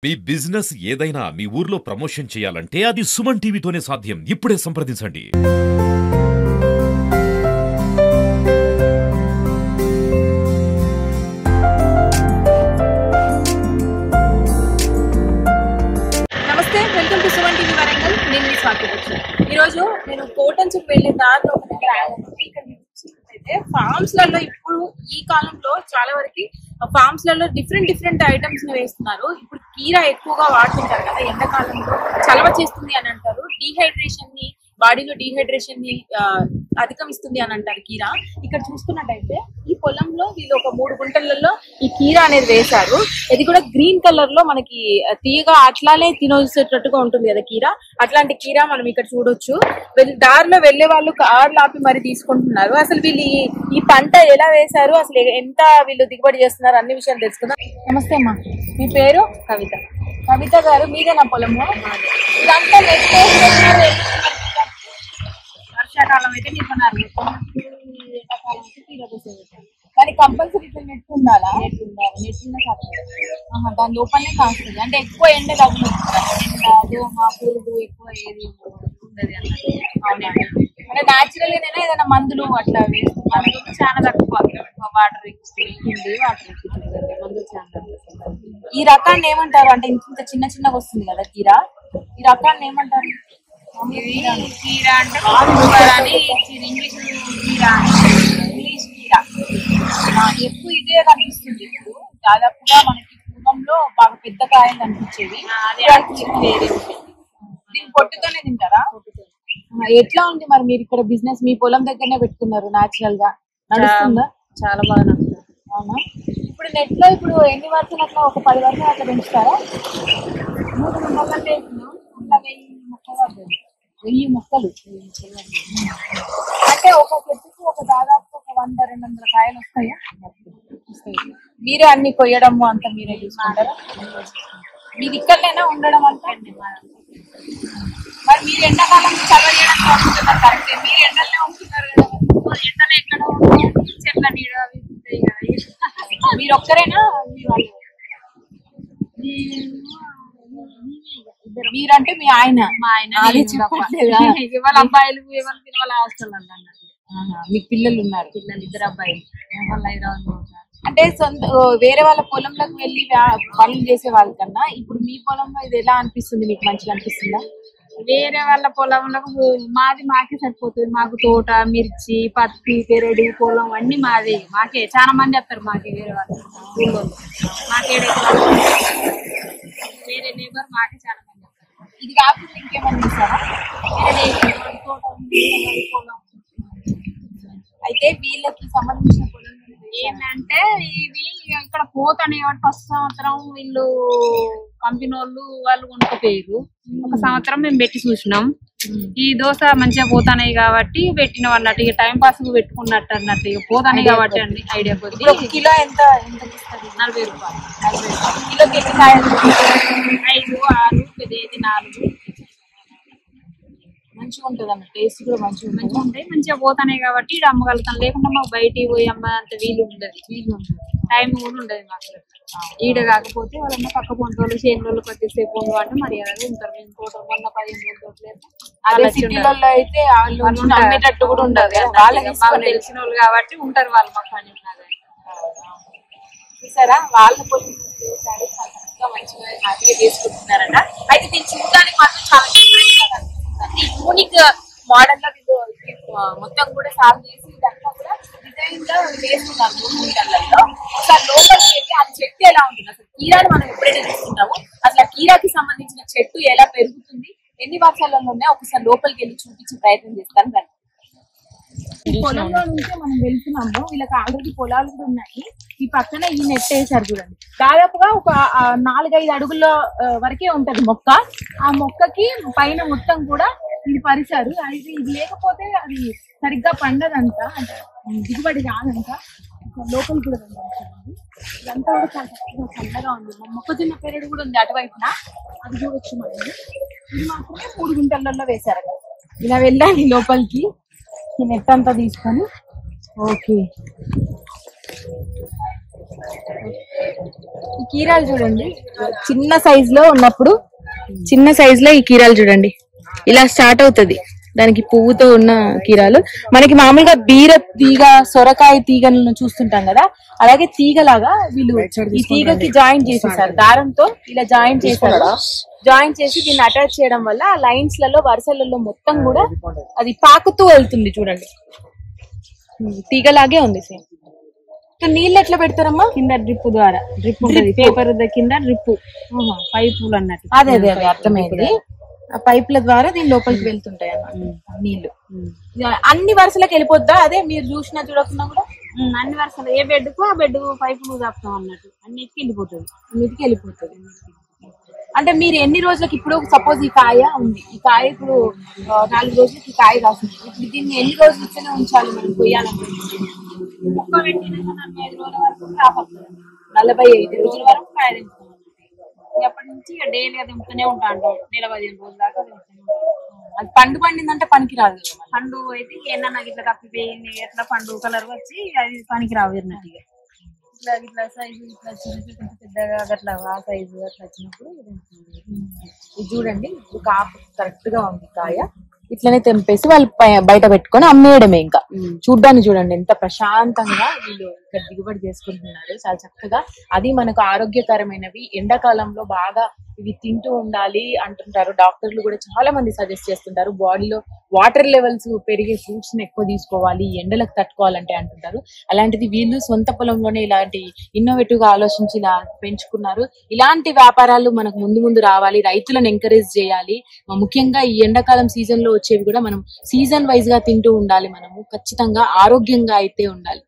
మీ business ఏదైనా మీ ఊర్లో promotion చేయాలంటే అది సుమన్ టీవీతోనే సాధ్యం. ఇప్పుడే సంప్రదించండి. నమస్తే, welcome to Suman TV Warangal. నేను స్వాతి. ఈరోజు నేను కోటన్సుకు వెళ్లే దారిలో ఫార్మ్స్ లలో ఇప్పుడు ఈ కాలంలో చాలా వరకు ఫార్మ్స్ లలో డిఫరెంట్ ఐటమ్స్ ని వేస్తున్నారు. ఇప్పుడు కీరా ఎక్కువగా వాడుతుంటారు కదా, ఎండాకాలంలో చలవ చేస్తుంది అని అంటారు. డీహైడ్రేషన్ ని, బాడీలో డీహైడ్రేషన్ ని అధిగమిస్తుంది అని అంటారు కీరా. ఇక్కడ చూసుకున్నట్టయితే ఈ పొలంలో వీళ్ళు ఒక 3 గుంటలలో ఈ కీరా అనేది వేశారు. ఇది కూడా గ్రీన్ కలర్ లో మనకి తీయగా అట్లానే తినొచ్చేటట్టుగా ఉంటుంది కదా కీరా. అట్లాంటి కీరా మనం ఇక్కడ చూడొచ్చు. దారిలో వెళ్లే వాళ్ళు కార్లు ఆపి మరి తీసుకుంటున్నారు. అసలు వీళ్ళు ఈ పంట ఎలా వేశారు, అసలు ఎంత వీళ్ళు దిగుబడి చేస్తున్నారు అన్ని విషయాలు తెలుసుకుందాం. నమస్తే అమ్మా, మీ పేరు? కవిత. కవిత గారు, మీదేనా పొలము? ఇదంతా వర్షాకాలం అయితే నింపున్నారు, ఎండాకాలం అయితే తీరబోసేది. కానీ కంపల్సరీ ఇట్లా నెట్ ఉండాలా? నెట్ ఉండాలి. నెట్ ఉన్న దాని లోపలనే కాస్తుంది. అంటే ఎక్కువ ఎండ తగ్గుతుంది, మా పురుగు ఎక్కువ ఏది ఉండదు అన్నట్టు. అవునండి. అంటే న్యాచురల్ గానే ఏదైనా మందులు అట్లా వేస్తున్నారు? చాలా తక్కువ వాటర్ ఎక్కుతుంది, వాటర్ ఎక్కుతుంది, మందులు చాలా. ఈ రకాన్ని ఏమంటారు? అంటే ఇంత చిన్నగా వస్తుంది కదా కీరా, ఈ రకాన్ని ఏమంటారు? కీరా అంటే ఇంగ్లీష్ కీరా, ఇంగ్లీష్ కీరా ఎక్కువ ఇదే కనిపిస్తుంది. ఇప్పుడు దాదాపుగా మనకి పూర్వంలో బాగా పెద్ద కాయలు కనిపించేవి, దీన్ని పొట్టుతోనే తింటారా? ఎట్లా ఉంది మరి మీరు ఇక్కడ బిజినెస్? మీ పొలం దగ్గరనే పెట్టుకున్నారు, న్యాచురల్ గా నడుస్తుందా? చాలా బాగా నడుస్తుంది. అవునా? ఇప్పుడు నెట్ లో ఇప్పుడు ఎన్ని వరకు అట్లా ఒక 10 వరకు అట్లా పెంచుతారా? 3 గుంటలంటే 1000 మొక్కలు అంటే ఒక చెట్టుకు ఒక దాదాపు ఒక 100-200 కాయలు వస్తాయా? మీరే అన్ని కొయ్యడము అంతా మీరే చూసుకుంటారా? మీరు ఇక్కడైనా ఉండడం అంతా? మరి మీరు ఎండాకాలం చదవ చేయడం ఉంటున్నారు కరెక్టే, మీరు ఎండలనే ఉంటున్నారు కదా, ఎండలు ఎక్కడ చెట్ల నీడ అవి ఉంటాయి కదా. మీరు ఒక్కరేనా? మీరంటే మీ ఆయన? మా ఆయన. వాళ్ళ అబ్బాయిలు ఎవరు తిన వాళ్ళ హాస్టల్ అన్నట్టు. మీకు పిల్లలు ఉన్నారు? పిల్లలు 2 అబ్బాయిలు, వాళ్ళ హైదరాబాద్. అంటే సొంత వేరే వాళ్ళ పొలంలోకి వెళ్ళి పనులు చేసే వాళ్ళకన్నా ఇప్పుడు మీ పొలంలో ఇది ఎలా అనిపిస్తుంది? మీకు మంచిగా అనిపిస్తుందా? వేరే వాళ్ళ పొలంలో మాది మాకే సరిపోతుంది. మాకు తోట, మిర్చి, పత్తి, పెరడు, పొలం అన్ని మాది. మాకే చాలా మంది వస్తారు మాకే, వేరే వాళ్ళు ఊళ్ళో మాకే వేరే లేబర్ మాకే చాలా మంది వస్తారు. ఇది కాకుండా ఇంకేమన్నా చేస్తారా? తోట పొలం అయితే వీళ్ళకి సంబంధించిన పొలం ఏంటంటే ఇది ఇక్కడ పోతానే కాబట్టి ఫస్ట్ సంవత్సరం వీళ్ళు కంపెనీ వాళ్ళు కొనుక్కపోయారు. ఒక సంవత్సరం మేము పెట్టి చూసినాం. ఈ దోశ మంచిగా పోతాయి కాబట్టి పెట్టినాం అన్నట్టు, ఇక టైం పాస్ పెట్టుకున్నట్టు అన్నట్టు. ఇక పోతాయి కాబట్టి అండి ఐడియా కొద్ది. కిలో ఎంత 40 రూపాయలు. కిలోకి ఎన్ని కాయలు? 5, 6, పెద్దది 4. మంచిగా ఉంటుంది అన్న, టేస్ట్ కూడా మంచిగా ఉంటాయి. మంచిగా పోతాయి కాబట్టి ఇక్కడ అమ్మగలుగుతాం. లేకుండా మాకు బయటికి పోయి అమ్మంత వీలు ఉండదు, టైం కూడా ఉండదు మాకు. ఈడ కాకపోతే వాళ్ళన్న పక్క పొంటోళ్ళు చేనులు కొద్దిసేపు అంటే మర్యాదగా ఉంటారు. మేము తోట మొన్న 15 రోజులు అదే సిటీలలో అయితే అమ్మేటట్టు కూడా ఉండదు. వాళ్ళకి మాకు తెలిసిన వాళ్ళు కాబట్టి ఉంటారు వాళ్ళు. మాకు పని చూసారా, వాళ్ళ మంచిగా హ్యాపీగా చేసుకుంటున్నారట. అయితే దీన్ని చూడడానికి మాత్రం చాలా యూనిక్ మోడల్ లో వీళ్ళు మొత్తం కూడా సాగు చేసి ఇదంతా కూడా డిజైన్ లో వేస్తున్నారు 3 గుంటలలో. ఒకసారి లోపలికి వెళ్ళి ఆ చెట్టు ఎలా ఉంటుంది, అసలు కీరాని మనం ఎప్పుడైతే చూస్తున్నామో అసలు ఆ కీరాకి సంబంధించిన చెట్టు ఎలా పెరుగుతుంది, ఎన్ని వర్షాలలో ఉన్నాయో ఒకసారి లోపలికి వెళ్ళి చూపించే ప్రయత్నం చేస్తాను. రండి. ఈ పొలంలో నుంచే మనం వెళ్తున్నాము. వీళ్ళకి ఆల్రెడీ పొలాలు కూడా ఉన్నాయి. ఈ పక్కన ఈ నెట్ వేసారు చూడండి. దాదాపుగా ఒక 4-5 అడుగుల వరకే ఉంటది మొక్క. ఆ మొక్కకి పైన మొత్తం కూడా ఇది పరిచారు. అయితే ఇది లేకపోతే అది సరిగ్గా పండదంట, అంటే దిగుబడి రాదంట. లోపల కూడా చూడండి, ఇదంతా కూడా చాలా చల్లగా ఉంది. మొక్కజొన్న పెరడు కూడా ఉంది అటువైపున, అది చూడొచ్చు మనం. ఇది మాత్రమే 3 గుంటలలో వేశారు. ఇలా వెళ్ళాలి లోపలికి, ఈ నెట్ అంతా తీసుకొని. ఓకే, ఈ కీరాలు చూడండి, చిన్న సైజ్ లో ఉన్నప్పుడు చిన్న సైజ్ లో ఈ కీరాలు చూడండి ఇలా స్టార్ట్ అవుతుంది. దానికి పువ్వుతో ఉన్న కీరాలు మనకి మామూలుగా బీర తీగ, సొరకాయ తీగలను చూస్తుంటాం కదా, అలాగే తీగలాగా వీళ్ళు ఈ తీగకి జాయింట్ చేసేసారు, దారంతో ఇలా జాయింట్ చేశారు. జాయింట్ చేసి దీన్ని అటాచ్ చేయడం వల్ల ఆ లైన్స్ లలో వరుసలలో మొత్తం కూడా అది పాకుతూ వెళ్తుంది. చూడండి తీగలాగే ఉంది సేమ్. నీళ్ళు ఎట్లా పెడతారమ్మా? కింద డ్రిప్ ద్వారా, డ్రిప్ ఉంటుంది పేపర్ కింద డ్రిప్ పైపులు అన్నట్టు. అదే అదే అదే అర్థమైంది. ఆ పైపుల ద్వారా దీని లోపలికి వెళ్తుంటాయి అన్నమాట నీళ్లు. అన్ని వరుసలకు వెళ్ళిపోద్దా? అదే మీరు చూసినా చూడకుండా కూడా అన్ని వరుసలు ఏ బెడ్ కు ఆ బెడ్ పైపులు తాపుతాం అన్నట్టు అన్నిటికి వెళ్ళిపోతుంది. అన్నిటికి వెళ్ళిపోతుంది. అంటే మీరు ఎన్ని రోజులకి, ఇప్పుడు సపోజ్ ఈ కాయ ఉంది, ఈ కాయ ఇప్పుడు 4 రోజులకి కాయ కాస్తుంది, ఇప్పుడు దీన్ని ఎన్ని రోజులు ఇచ్చనే ఉంచాలి మనం కొయ్యాలనుకుంటే? 45 రోజుల వరకు క్రాప్ వస్తుంది. 45 రోజుల వరకు కాయ తింటాం. అప్పటి నుంచి డైలీ దింపుతూనే ఉంటాను, నెల 15 రోజుల దాకా దింపుతూనే ఉంటాను. అది పండు పండిందంటే పనికి రాదు. పండు అయితే ఏమన్నా ఇట్లా కప్పిపోయింది, ఎట్లా పండు కలర్ వచ్చి అది పనికి రావు అన్నట్టుగా. ఇట్లా ఇట్లా సైజు ఇట్లా చిన్న పెద్దగా అట్లా ఆ సైజు అట్లా వచ్చినప్పుడు ఇది చూడండి, ఇప్పుడు కాపు కరెక్ట్ గా ఉంది కాయ. ఇట్లనే తెంపేసి వాళ్ళు బయట పెట్టుకొని అమ్మేయడమే. ఇంకా చూడ్డానికి చూడండి ఎంత ప్రశాంతంగా వీళ్ళు ఇక్కడ దిగుబడి చేసుకుంటున్నారు, చాలా చక్కగా. అది మనకు ఆరోగ్యకరమైనవి, ఎండాకాలంలో బాగా ఇవి తింటూ ఉండాలి అంటుంటారు డాక్టర్లు కూడా. చాలా మంది సజెస్ట్ చేస్తుంటారు బాడీలో వాటర్ లెవెల్స్ పెరిగే ఫ్రూట్స్ ని ఎక్కువ తీసుకోవాలి, ఎండలకు తట్టుకోవాలంటే అంటుంటారు. అలాంటిది వీళ్ళు సొంత పొలంలోనే ఇలాంటి ఇన్నోవేటివ్ గా ఆలోచించి ఇలా పెంచుకున్నారు. ఇలాంటి వ్యాపారాలు మనకు ముందు ముందు రావాలి, రైతులను ఎంకరేజ్ చేయాలి. ముఖ్యంగా ఈ ఎండాకాలం సీజన్ లో వచ్చేవి కూడా మనం సీజన్ వైజ్ గా తింటూ ఉండాలి. మనము ఖచ్చితంగా ఆరోగ్యంగా అయితే ఉండాలి.